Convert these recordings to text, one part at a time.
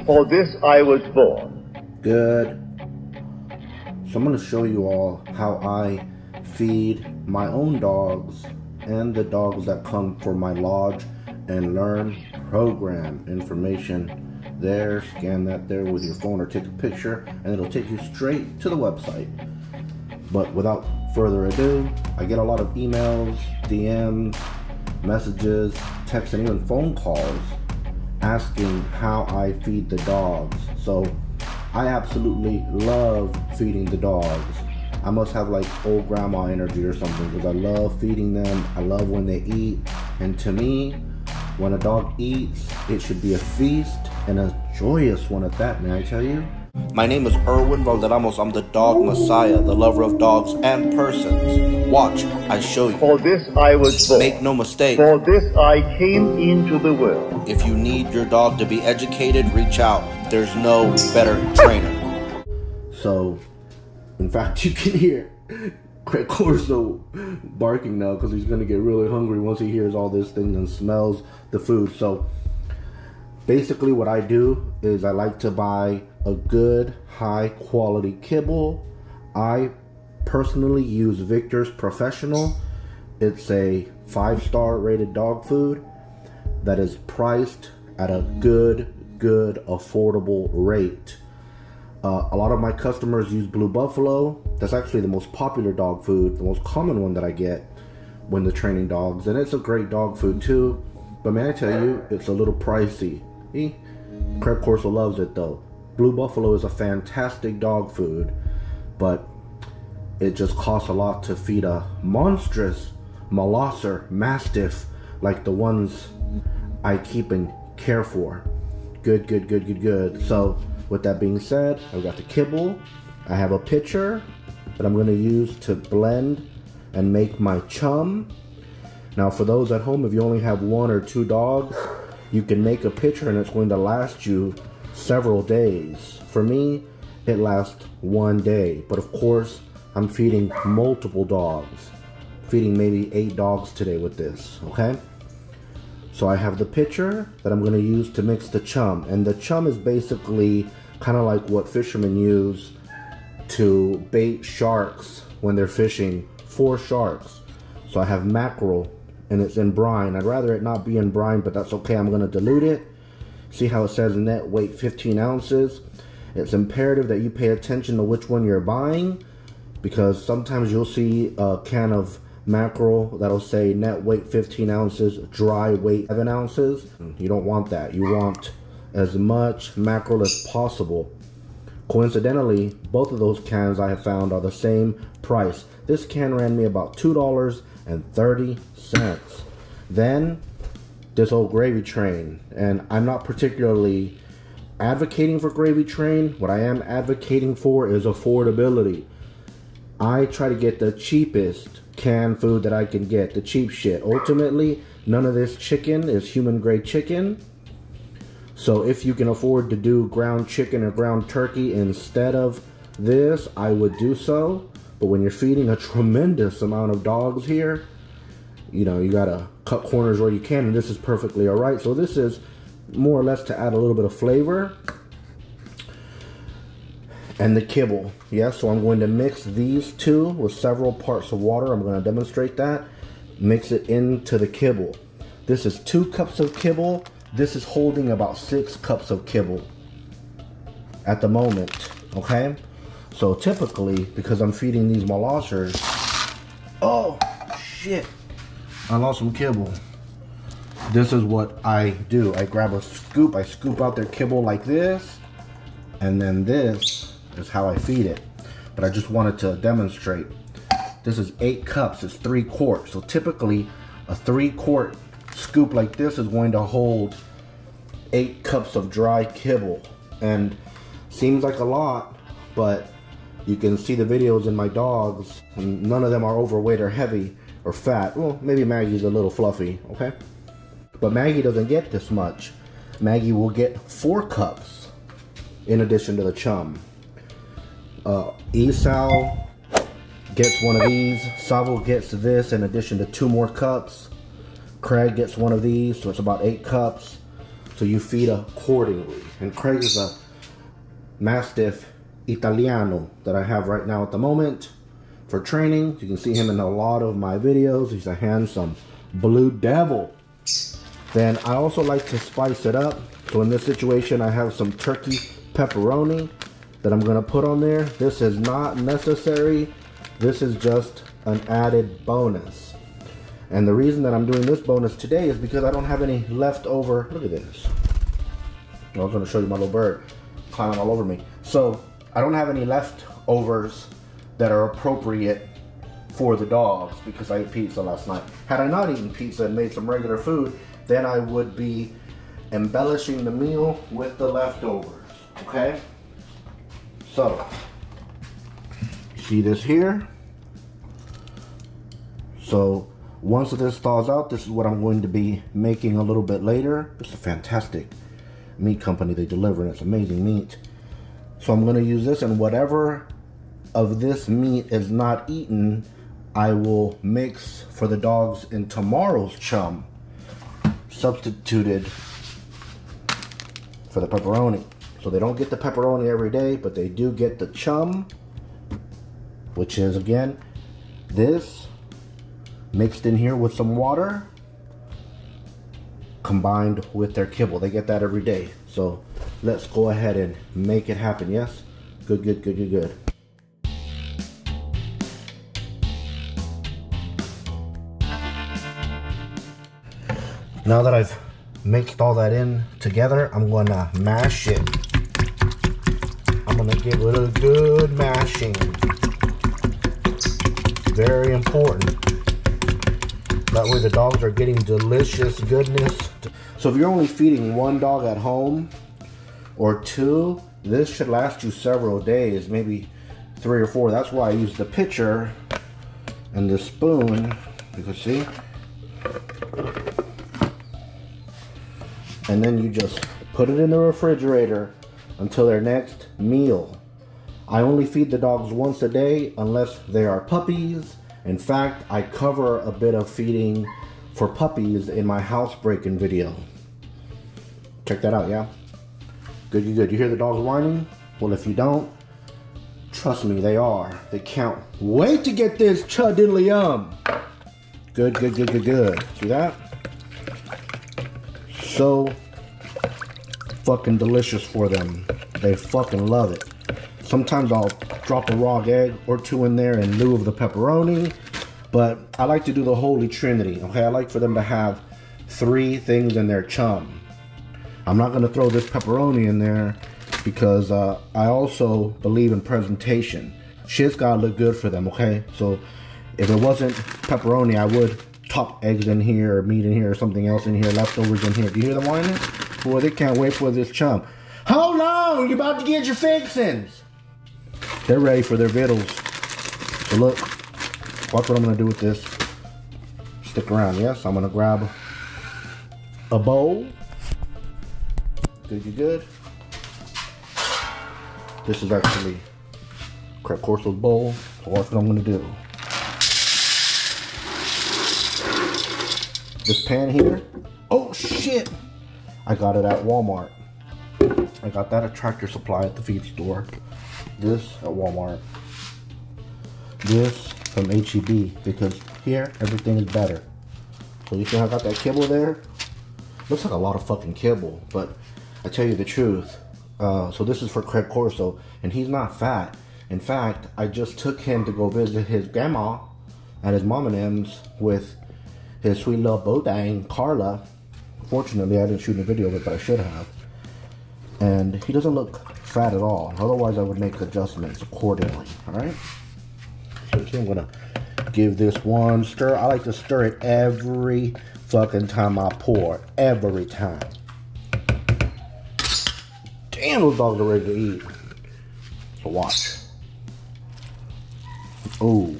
For this I was born. Good. So I'm going to show you all how I feed my own dogs and the dogs that come for my lodge and learn program information. There, scan that there with your phone or take a picture and it'll take you straight to the website. But without further ado, I get a lot of emails, DMs, messages, texts, and even phone calls asking how I feed the dogs. So I absolutely love feeding the dogs. I must have like old grandma energy or something because I love feeding them. I love when they eat. And to me, when a dog eats, it should be a feast and a joyous one at that, may I tell you? My name is ErwinValderramos. I'm the dog messiah, the lover of dogs and persons. Watch, I show you. For this I was born. Make no mistake. For this I came into the world. If you need your dog to be educated, reach out. There's no better trainer. So, in fact, you can hear Craig Corso barking now because he's going to get really hungry once he hears all this thing and smells the food. So, basically what I do is I like to buy a good, high-quality kibble. I personally use Victor's Professional. It's a 5-star rated dog food that is priced at a good, affordable rate. A lot of my customers use Blue Buffalo. That's actually the most popular dog food, the most common one that I get when they're training dogs. And it's a great dog food too. But may I tell you, it's a little pricey. Craig Corso loves it though. Blue Buffalo is a fantastic dog food, but it just costs a lot to feed a monstrous Molosser Mastiff like the ones I keep and care for. Good. So with that being said, I've got the kibble. I have a pitcher that I'm going to use to blend and make my chum. Now for those at home, if you only have 1 or 2 dogs, you can make a pitcher and it's going to last you several days. For me, it lasts 1 day. But of course, I'm feeding multiple dogs. Feeding maybe 8 dogs today with this, okay? So I have the pitcher that I'm going to use to mix the chum. And the chum is basically kind of like what fishermen use to bait sharks when they're fishing for sharks. So I have mackerel and it's in brine. I'd rather it not be in brine, but that's okay. I'm going to dilute it. See how it says net weight 15 ounces. It's imperative that you pay attention to which one you're buying, because sometimes you'll see a can of mackerel that'll say net weight 15 ounces, dry weight 7 ounces. You don't want that. You want as much mackerel as possible. Coincidentally, both of those cans I have found are the same price. This can ran me about $2.30. Then this old gravy train, and I'm not particularly advocating for gravy train. What I am advocating for is affordability. I try to get the cheapest canned food that I can get, the cheap shit. Ultimately, none of this chicken is human grade chicken. So if you can afford to do ground chicken or ground turkey instead of this, I would do so. But when you're feeding a tremendous amount of dogs here, you know, you gotta cut corners where you can, and this is perfectly all right. So this is more or less to add a little bit of flavor. And the kibble, yes, so I'm going to mix these two with several parts of water. I'm going to demonstrate that. Mix it into the kibble. This is 2 cups of kibble. This is holding about 6 cups of kibble at the moment, okay? So typically, because I'm feeding these Molossers, oh shit, I lost some kibble. This is what I do. I grab a scoop, I scoop out their kibble like this, and then this is how I feed it. But I just wanted to demonstrate. This is 8 cups, it's 3 quarts. So typically a 3-quart scoop like this is going to hold 8 cups of dry kibble. And seems like a lot, but you can see the videos in my dogs, and none of them are overweight or heavy or fat. Well, maybe Maggie's a little fluffy, okay? But Maggie doesn't get this much. Maggie will get 4 cups in addition to the chum. Esau gets one of these. Savo gets this in addition to 2 more cups. Craig gets one of these, so it's about 8 cups. So you feed accordingly. And Craig is a Mastiff Italiano that I have right now at the moment for training. You can see him in a lot of my videos. He's a handsome blue devil. Then I also like to spice it up. So in this situation, I have some turkey pepperoni that I'm gonna put on there. This is not necessary. This is just an added bonus. And the reason that I'm doing this bonus today is because I don't have any leftover. Look at this. I was gonna show you my little bird climbing all over me. So I don't have any leftovers that are appropriate for the dogs because I ate pizza last night. Had I not eaten pizza and made some regular food, then I would be embellishing the meal with the leftovers, okay? So, see this here? So, once this thaws out, this is what I'm going to be making a little bit later. It's a fantastic meat company they deliver, and it's amazing meat. So I'm gonna use this, and whatever of this meat is not eaten, I will mix for the dogs in tomorrow's chum, substituted for the pepperoni. So they don't get the pepperoni every day, but they do get the chum, which is, again, this mixed in here with some water, combined with their kibble. They get that every day. So let's go ahead and make it happen, yes? Good, good, good, good, good. Now that I've mixed all that in together, I'm gonna mash it. I'm gonna give it a good mashing. Very important. That way the dogs are getting delicious goodness. So if you're only feeding one dog at home or two, this should last you several days, maybe 3 or 4. That's why I use the pitcher and the spoon. You can see. And then you just put it in the refrigerator until their next meal. I only feed the dogs once a day unless they are puppies. In fact, I cover a bit of feeding for puppies in my housebreaking video. Check that out, yeah? Good, good, good. You hear the dogs whining? Well, if you don't, trust me, they are. They can't wait to get this chud-diddly-yum. Good, good, good, good, good. See that? So fucking delicious for them. They fucking love it. Sometimes I'll drop a raw egg or 2 in there in lieu of the pepperoni, but I like to do the Holy Trinity, okay? I like for them to have 3 things in their chum. I'm not gonna throw this pepperoni in there because I also believe in presentation. Shit's gotta look good for them, okay? So if it wasn't pepperoni, I would top eggs in here or meat in here or something else in here, leftovers in here. Do you hear them whining? Boy, they can't wait for this chum. Hold on, you're about to get your fixins. They're ready for their vittles. So look, watch what I'm gonna do with this. Stick around, yes? I'm gonna grab a bowl. Good, good, good. This is actually Craig Corso's bowl. So watch what I'm gonna do. This pan here, oh shit! I got it at Walmart. I got that at Tractor Supply at the feed store. This at Walmart. This from HEB, because here everything is better. So you see how I got that kibble there? Looks like a lot of fucking kibble, but I tell you the truth. So this is for Craig Corso, and he's not fat. In fact, I just took him to go visit his grandma at his mom and M's with his sweet little bodang, Carla. Fortunately, I didn't shoot a video of it, but I should have. And he doesn't look fat at all. Otherwise, I would make adjustments accordingly. All right. So I'm gonna give this one stir. I like to stir it every fucking time I pour. Every time. Damn, those dogs are ready to eat. So watch. Oh,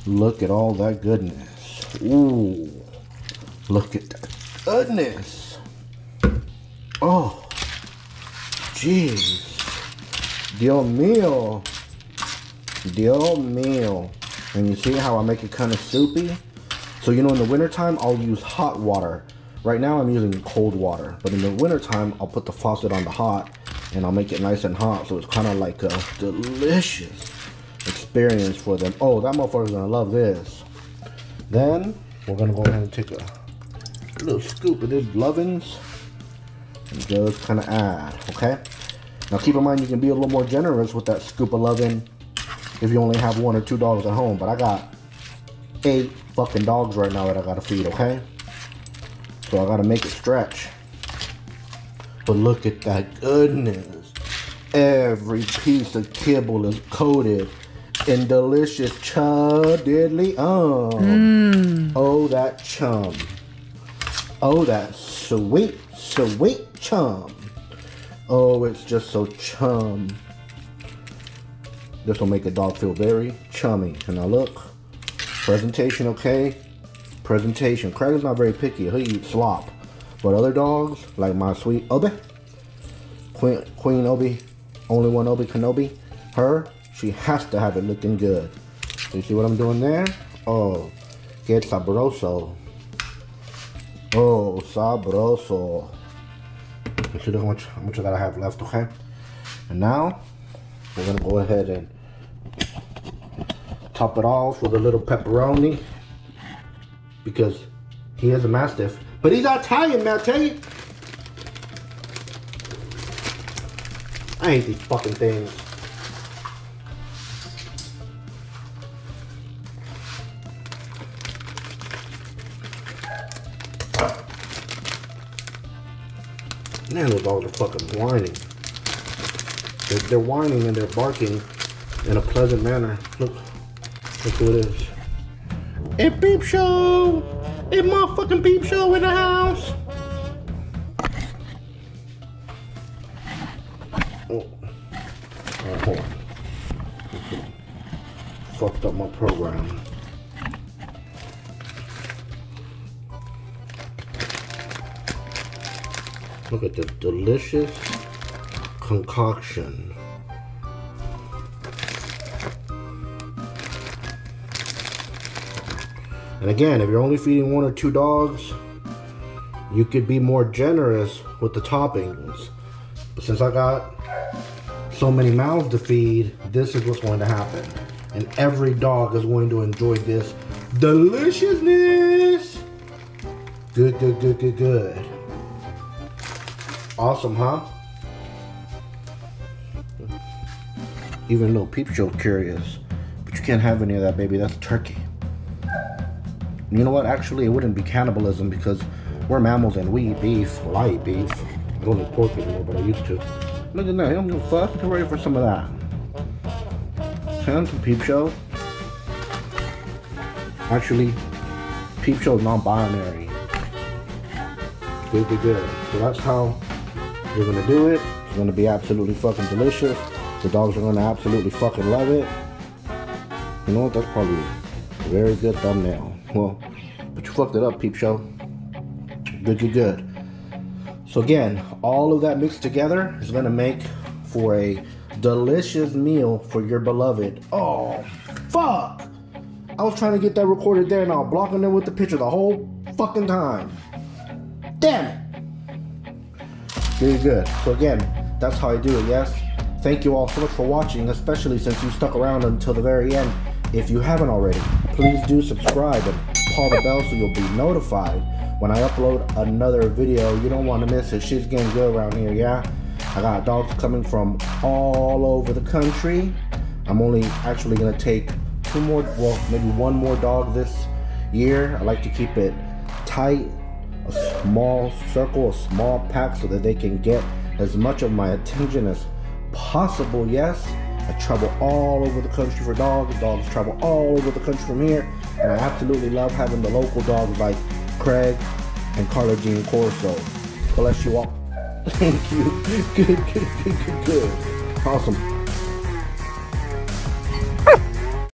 look at all that goodness. Ooh, look at that goodness. Oh, jeez. Dios mío. Dios mío. And you see how I make it kind of soupy? So, you know, in the wintertime, I'll use hot water. Right now I'm using cold water, but in the wintertime, I'll put the faucet on the hot and I'll make it nice and hot. So it's kind of like a delicious experience for them. Oh, that motherfucker's gonna love this. Then we're gonna go ahead and take a little scoop of this lovin's and just kind of add, okay? Now keep in mind you can be a little more generous with that scoop of lovin' if you only have 1 or 2 dogs at home, but I got 8 fucking dogs right now that I gotta feed, okay? So I gotta make it stretch. But look at that goodness. Every piece of kibble is coated in delicious diddly Oh, that chum. Oh, that sweet, sweet chum. Oh, it's just so chum. This will make a dog feel very chummy. And now look, presentation, okay? Presentation. Craig is not very picky. He'll eat slop. But other dogs, like my sweet Obi, Queen Obi, only one Obi Kenobi, her, she has to have it looking good. You see what I'm doing there? Oh, que sabroso. Oh, sabroso. You see how much of that I have left, okay? And now, we're gonna go ahead and top it off with a little pepperoni. Because he is a Mastiff. But he's Italian, man, I tell you. I hate these fucking things. Man, those dogs are fucking whining. They're whining and they're barking in a pleasant manner. Look who it is. It's Peep Show! It's motherfucking Peep Show in the house! Oh. Alright, hold on. Fucked up my program. Look at the delicious concoction. And again, if you're only feeding 1 or 2 dogs, you could be more generous with the toppings. But since I got so many mouths to feed, this is what's going to happen. And every dog is going to enjoy this deliciousness. Good, good, good, good, good. Awesome, huh? Even though Peep Show curious, but you can't have any of that, baby. That's turkey. You know what? Actually, it wouldn't be cannibalism because we're mammals and we eat beef. Well, I eat beef. I don't eat pork anymore, but I used to. Look at that. I don't give a fuck. Get ready for some of that. And some Peep Show. Actually, Peep Show is non-binary. Good, good, good. So that's how you're gonna do it. It's gonna be absolutely fucking delicious. The dogs are gonna absolutely fucking love it. You know what? That's probably a very good thumbnail. Well, but you fucked it up, Peep Show. Good, good, good. So again, all of that mixed together is gonna make for a delicious meal for your beloved. Oh, fuck! I was trying to get that recorded there and I was blocking it with the picture the whole fucking time. Damn it! Very good. So again, that's how I do it, yes? Thank you all so much for watching, especially since you stuck around until the very end. If you haven't already, please do subscribe and call the bell so you'll be notified when I upload another video. You don't want to miss it. Shit's getting good around here, yeah? I got dogs coming from all over the country. I'm only actually going to take 2 more, well, maybe 1 more dog this year. I like to keep it tight, a small circle, a small pack so that they can get as much of my attention as possible, yes? I travel all over the country for dogs. Dogs travel all over the country from here. And I absolutely love having the local dogs like Craig and Carla Jean Corso. Bless you all. Thank you. Good, good, good, good, good. Awesome.